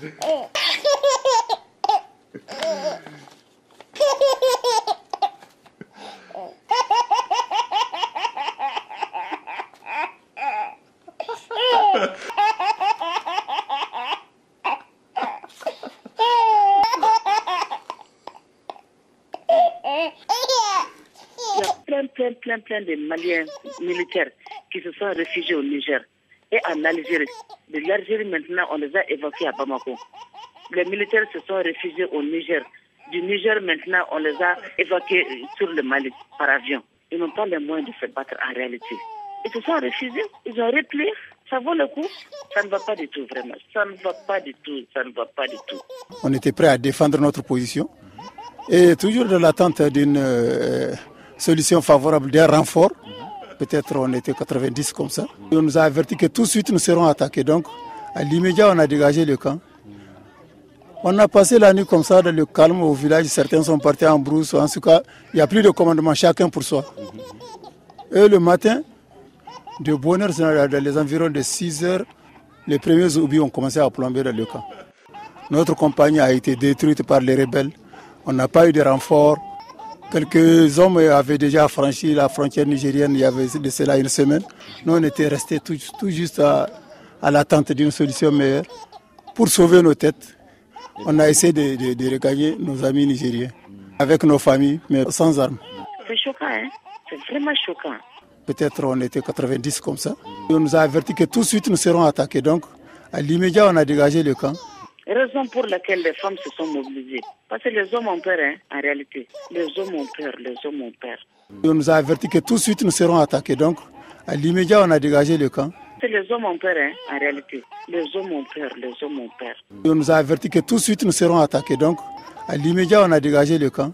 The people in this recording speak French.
Il y a plein de Maliens militaires qui se sont réfugiés au Niger et en Algérie. De l'Algérie, maintenant, on les a évacués à Bamako. Les militaires se sont réfugiés au Niger. Du Niger, maintenant, on les a évacués sur le Mali par avion. Ils n'ont pas les moyens de se battre en réalité. Ils se sont réfugiés, ils ont replié. Ça vaut le coup? Ça ne va pas du tout, vraiment. Ça ne va pas du tout, ça ne va pas du tout. On était prêts à défendre notre position. Et toujours dans l'attente d'une solution favorable, d'un renfort. Peut-être on était 90 comme ça. Et on nous a averti que tout de suite nous serons attaqués. Donc, à l'immédiat, on a dégagé le camp. On a passé la nuit comme ça dans le calme au village. Certains sont partis en brousse. En tout cas, il n'y a plus de commandement, chacun pour soi. Et le matin, de bonne heure, dans les environs de 6 heures, les premiers obus ont commencé à plomber dans le camp. Notre compagnie a été détruite par les rebelles. On n'a pas eu de renfort. Quelques hommes avaient déjà franchi la frontière nigérienne il y avait de cela une semaine. Nous, on était restés tout juste à l'attente d'une solution meilleure. Pour sauver nos têtes, on a essayé de regagner nos amis nigériens, avec nos familles, mais sans armes. C'est choquant, hein? C'est vraiment choquant. Peut-être on était 90 comme ça. On nous a averti que tout de suite nous serons attaqués. Donc, à l'immédiat, on a dégagé le camp. Raison pour laquelle les femmes se sont mobilisées. Parce que les hommes ont peur, hein, en réalité. Les hommes ont peur, les hommes ont peur. On nous a averti que tout de suite nous serons attaqués. Donc, à l'immédiat, on a dégagé le camp. Les hommes ont peur, hein, en réalité. Les hommes ont peur, les hommes ont peur. On nous a averti que tout de suite nous serons attaqués. Donc, à l'immédiat, on a dégagé le camp.